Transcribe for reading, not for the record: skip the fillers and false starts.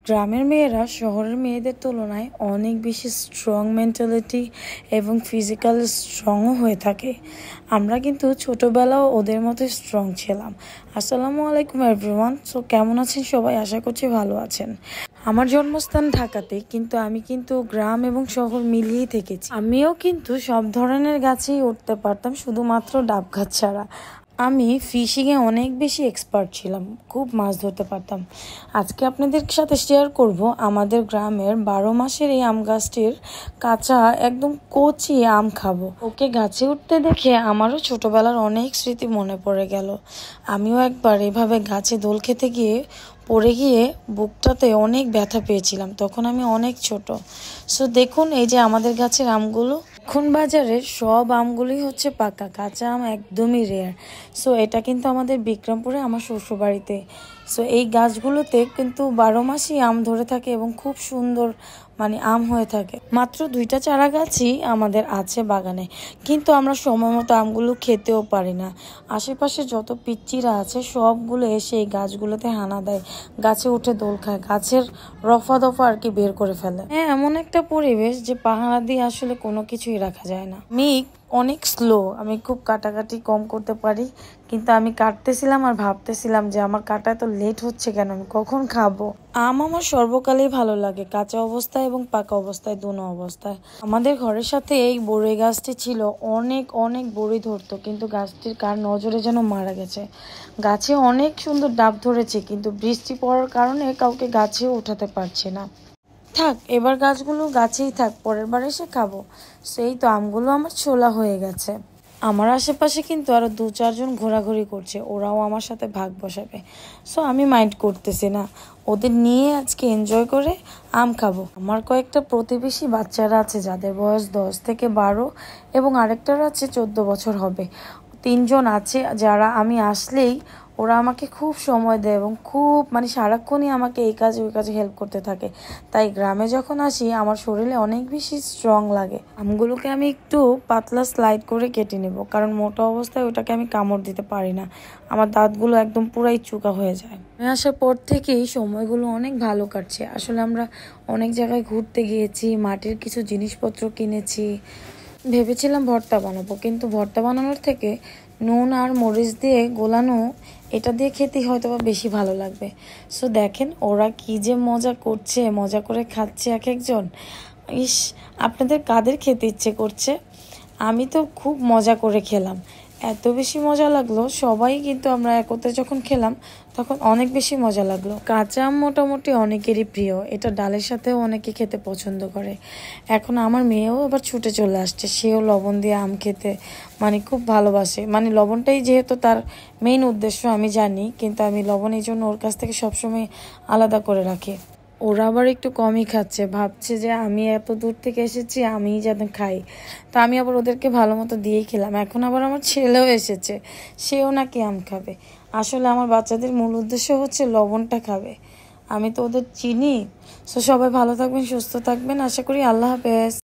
গ্রামের মেয়েরা শহরের মেয়েদের তুলনায় অনেক বেশি স্ট্রং মেন্টালিটি এবং ফিজিক্যাল স্ট্রংও হয়ে থাকে। আমরা কিন্তু ছোটোবেলাও ওদের মতো স্ট্রং ছিলাম। আসসালামু আলাইকুম এভরিওয়ান। সো কেমন আছেন সবাই? আশা করছি ভালো আছেন। আমার জন্মস্থান ঢাকাতে, কিন্তু আমি কিন্তু গ্রাম এবং শহর মিলিয়েই থেকেছি। আমিও কিন্তু সব ধরনের গাছেই উঠতে পারতাম, শুধুমাত্র ডাব গাছ ছাড়া। আমি ফিশিংয়ে অনেক বেশি এক্সপার্ট ছিলাম, খুব মাছ ধরতে পারতাম। আজকে আপনাদের সাথে শেয়ার করব আমাদের গ্রামের 12 মাসের এই আম গাছটির কাঁচা একদম কচি আম খাবো। ওকে গাছে উঠতে দেখে আমারও ছোটবেলার অনেক স্মৃতি মনে পড়ে গেল। আমিও একবার এভাবে গাছে দোল খেতে গিয়ে পড়ে গিয়ে বুকটাতে অনেক ব্যথা পেয়েছিলাম, তখন আমি অনেক ছোট। সো দেখুন, এই যে আমাদের গাছের আমগুলো, এখন বাজারের সব আমগুলোই হচ্ছে পাকা, কাঁচা আম একদমই রেয়ার। সো এটা কিন্তু আমাদের বিক্রমপুরে আমার শ্বশুরবাড়িতে। সো এই গাছগুলোতে কিন্তু 12 মাসই আম ধরে থাকে এবং খুব সুন্দর আম হয়ে থাকে। মাত্র 2টা চারা গাছই আমাদের আছে বাগানে, কিন্তু আমরা সময় মতো আমগুলো খেতেও পারি না। আশেপাশে যত পিচ্চিরা আছে সবগুলো এসে এই গাছগুলোতে হানা দেয়, গাছে উঠে দোল খায়, গাছের রফা দফা আর কি বের করে ফেলে। হ্যাঁ, এমন একটা পরিবেশ যে পাহাড় দিয়ে আসলে কোনো কিছুই রাখা যায় না। অনেক স্লো, আমি খুব কাটাকাটি কম করতে পারি, কিন্তু আমি কাটতেছিলাম আর ভাবতেছিলাম যে আমার কাটা এত লেট হচ্ছে কেন, আমি কখন খাবো। আম আমার সর্বকালেই ভালো লাগে, কাঁচা অবস্থায় এবং পাকা অবস্থায়, দুনো অবস্থায়। আমাদের ঘরের সাথে এই বড়ই গাছটি ছিল, অনেক অনেক বড়ি ধরতো, কিন্তু গাছটির কার নজরে যেন মারা গেছে। গাছে অনেক সুন্দর ডাব ধরেছে, কিন্তু বৃষ্টি পড়ার কারণে কাউকে গাছেও উঠাতে পারছে না। থাক, এবার গাছগুলো গাছেই থাক, পরের বার এসে খাবো। সেই তো আমগুলো আমার ছোলা হয়ে গেছে। আমার আশেপাশে কিন্তু আরো 2-4 জন ঘোরাঘুরি করছে, ওরাও আমার সাথে ভাগ বসাবে। সো আমি মাইন্ড করতেছি না, ওদের নিয়ে আজকে এনজয় করে আম খাবো। আমার কয়েকটা প্রতিবেশী বাচ্চারা আছে যাদের বয়স 10 থেকে 12 এবং আরেকটার আছে 14 বছর হবে। 3 জন আছে যারা আমি আসলেই ওরা আমাকে খুব সময় দেয় এবং খুব সারাক্ষণই আমাকে এই কাজে ওই কাজে হেল্প করতে থাকে। তাই গ্রামে যখন আসি আমার শরীরে অনেক বেশি স্ট্রং লাগে। আমগুলোকে আমি একটু পাতলা স্লাইড করে কেটে নেব, কারণ মোটা অবস্থায় ওটাকে আমি কামড় দিতে পারি না, আমার দাঁতগুলো একদম পুরাই চুকা হয়ে যায়। আসার পর থেকেই সময়গুলো অনেক ভালো কাটছে। আসলে আমরা অনেক জায়গায় ঘুরতে গিয়েছি, মাটির কিছু জিনিসপত্র কিনেছি। ভেবেছিলাম ভর্তা বানাবো, কিন্তু ভর্তা বানানোর থেকে নুন আর মরিচ দিয়ে গোলানো এটা দিয়ে খেতে হয়তো বা বেশি ভালো লাগবে। সো দেখেন ওরা কি যে মজা করছে, মজা করে খাচ্ছে এক একজন। ইস, আপনাদের কাদের খেতে ইচ্ছে করছে? আমি তো খুব মজা করে খেলাম, এত বেশি মজা লাগলো। সবাই কিন্তু আমরা একত্রে যখন খেলাম তখন অনেক বেশি মজা লাগলো। কাঁচা আম মোটামুটি অনেকেরই প্রিয়, এটা ডালের সাথেও অনেকে খেতে পছন্দ করে। এখন আমার মেয়েও আবার ছুটে চলে আসছে, সেও লবণ দিয়ে আম খেতে খুব ভালোবাসে। লবণটাই যেহেতু তার মেইন উদ্দেশ্য আমি জানি, কিন্তু আমি লবণ এই জন্য ওর কাছ থেকে সবসময় আলাদা করে রাখি। ওরা আবার একটু কমই খাচ্ছে, ভাবছে যে আমি এত দূর থেকে এসেছি আমিই যেন খাই। তো আমি আবার ওদেরকে ভালো মতো দিয়েই খেলাম। এখন আবার আমার ছেলেও এসেছে, সেও নাকি আম খাবে। আসলে আমার বাচ্চাদের মূল উদ্দেশ্য হচ্ছে লবণটা খাবে, আমি তো ওদের চিনি। সো সবাই ভালো থাকবেন, সুস্থ থাকবেন, আশা করি। আল্লাহ হাফেজ।